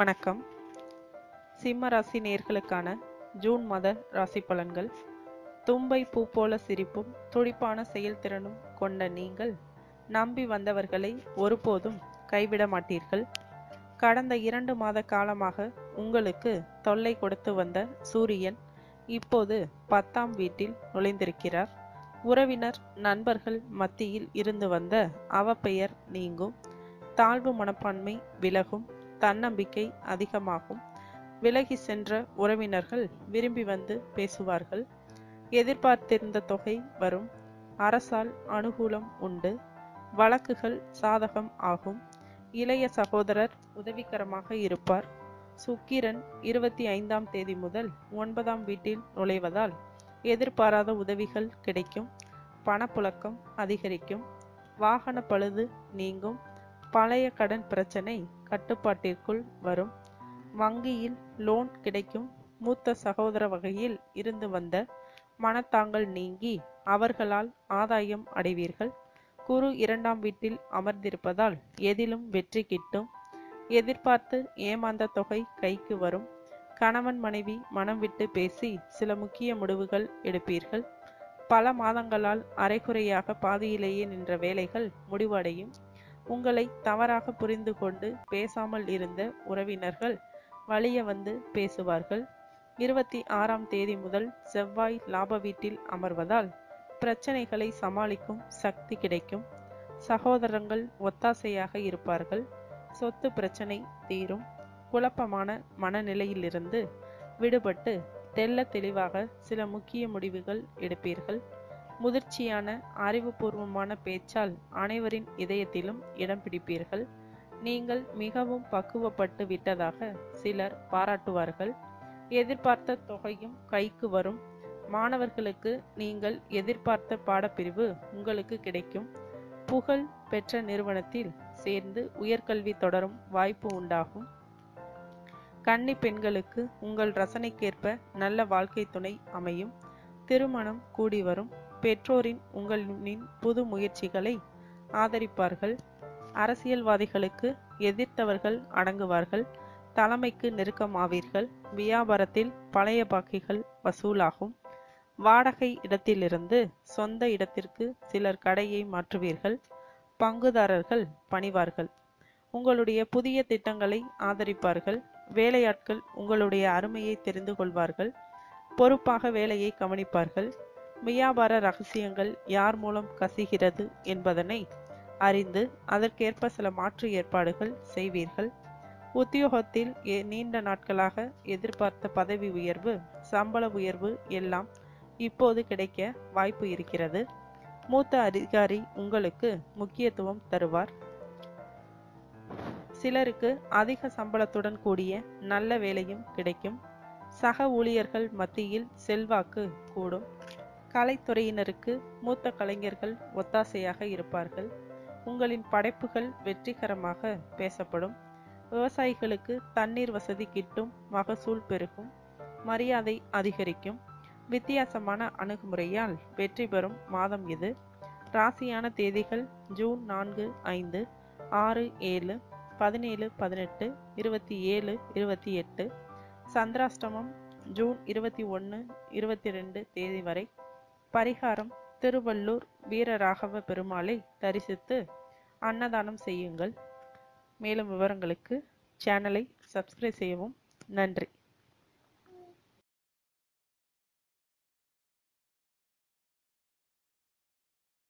வணக்கம். சிம்ம ராசி நேயர்களுக்கான ஜூன் மாத ராசி பலன்கள். தும்பை பூ போல சிரிப்பும் துடிப்பான செயல்திறனும் கொண்ட நீங்கள் நம்பி வந்தவர்களை ஒருபோதும் கைவிட மாட்டீர்கள். கடந்த 2 மாத காலமாக உங்களுக்கு தொல்லை கொடுத்து வந்த சூரியன் இப்போது 10ஆம் வீட்டில் நுழைந்திருக்கிறார். உறவினர் நண்பர்கள் மத்தியில் இருந்து வந்த அவப்பெயர் நீங்கும். தாழ்வு மனப்பான்மை விலகும். தன்னம்பிக்கை அதிகமாகும். விலகி சென்ற உறவினர்கள் விரும்பி வந்து பேசுவார்கள். எதிர்பார்த்திருந்த தொகை வரும். அரசால் அனுகூலம் உண்டு. வழக்குகள் சாதகம் ஆகும். இளைய சகோதரர் உதவிகரமாக இருப்பார். சுக்கிரன் 25ஆம் தேதி முதல் 9ஆம் வீட்டில் நுழைவதால் எதிர்பாராத உதவிகள் கிடைக்கும். பணப்புழக்கம் அதிகரிக்கும். வாகன பழுது நீங்கும். பழைய கடன் பிரச்சனை கட்டுப்பாட்டிற்குள் வரும். வங்கியில் லோன் கிடைக்கும். மூத்த சகோதர வகையில் இருந்து வந்த மனத்தாங்கல் நீங்கி அவர்களால் ஆதாயம் அடைவீர்கள். குரு 2ஆம் வீட்டில் அமர்ந்திருப்பதால் எதிலும் வெற்றி கிட்டும். எதிர்பார்த்து ஏமாந்த தொகை கைக்கு வரும். கணவன் மனைவி மனம் விட்டு பேசி சில முக்கிய முடிவுகள் எடுப்பீர்கள். பல மாதங்களால் அரைகுறையாக பாதியிலேயே நின்ற வேலைகள் முடிவடையும். உங்களை தவறாக புரிந்து கொண்டு பேசாமல் இருந்த உறவினர்கள் வலிய வந்து பேசுவார்கள். 26ஆம் தேதி முதல் செவ்வாய் லாப வீட்டில் அமர்வதால் பிரச்சனைகளை சமாளிக்கும் சக்தி கிடைக்கும். சகோதரங்கள் ஒத்தாசையாக இருப்பார்கள். சொத்து பிரச்சனை தீரும். குழப்பமான மனநிலையிலிருந்து விடுபட்டு தெள்ள தெளிவாக சில முக்கிய முடிவுகள் எடுப்பீர்கள். முதிர்ச்சியான அறிவுபூர்வமான பேச்சால் அனைவரின் இதயத்திலும் இடம் பிடிப்பீர்கள். நீங்கள் மிகவும் பக்குவப்பட்டு விட்டதாக சிலர் பாராட்டுவார்கள். எதிர்பார்த்த தொகையும் கைக்கு வரும். மாணவர்களுக்கு நீங்கள் எதிர்பார்த்த பாடப்பிரிவு உங்களுக்கு கிடைக்கும். புகழ் பெற்ற நிறுவனத்தில் சேர்ந்து உயர்கல்வி தொடரும் வாய்ப்பு உண்டாகும். கன்னி பெண்களுக்கு உங்கள் ரசனைக்கேற்ப நல்ல வாழ்க்கை துணை அமையும். திருமணம் கூடி வரும். பெற்றோரின் உங்களின் புது முயற்சிகளை ஆதரிப்பார்கள். அரசியல்வாதிகளுக்கு எதிர்த்தவர்கள் அடங்குவார்கள். தலைமைக்கு நெருக்கமாவீர்கள். வியாபாரத்தில் பழைய பாக்கிகள் வசூலாகும். வாடகை இடத்திலிருந்து சொந்த இடத்திற்கு சிலர் கடையை மாற்றுவீர்கள். பங்குதாரர்கள் பணிவார்கள். உங்களுடைய புதிய திட்டங்களை ஆதரிப்பார்கள். வேலையாட்கள் உங்களுடைய அருமையை தெரிந்து கொள்வார்கள். பொறுப்பாக வேலையை கவனிப்பார்கள். வியாபார ரகசியங்கள் யார் மூலம் கசிகிறது என்பதனை அறிந்து அதற்கேற்ப சில மாற்று ஏற்பாடுகள் செய்வீர்கள். உத்தியோகத்தில் நீண்ட நாட்களாக எதிர்பார்த்த பதவி உயர்வு, சம்பள உயர்வு எல்லாம் இப்போது கிடைக்க வாய்ப்பு இருக்கிறது. மூத்த அதிகாரி உங்களுக்கு முக்கியத்துவம் தருவார். சிலருக்கு அதிக சம்பளத்துடன் கூடிய நல்ல வேலையும் கிடைக்கும். சக ஊழியர்கள் மத்தியில் செல்வாக்கு கூடும். கலைத்துறையினருக்கு மூத்த கலைஞர்கள் ஒத்தாசையாக இருப்பார்கள். உங்களின் படைப்புகள் வெற்றிகரமாக பேசப்படும். விவசாயிகளுக்கு தண்ணீர் வசதி கிட்டும். மகசூல் பெருகும். மரியாதை அதிகரிக்கும். வித்தியாசமான அணுகுமுறையால் வெற்றி பெறும் மாதம் இது. ராசியான தேதிகள் ஜூன் 4, 5, 6, 7, 17, 18, 27, 28. சந்திராஷ்டமம் ஜூன் 21, 22 தேதி வரை. பரிகாரம்: திருவள்ளூர் வீரராகவ பெருமாளை தரிசித்து அன்னதானம் செய்யுங்கள். மேலும் விவரங்களுக்கு சேனலை சப்ஸ்கிரைப் செய்யவும். நன்றி.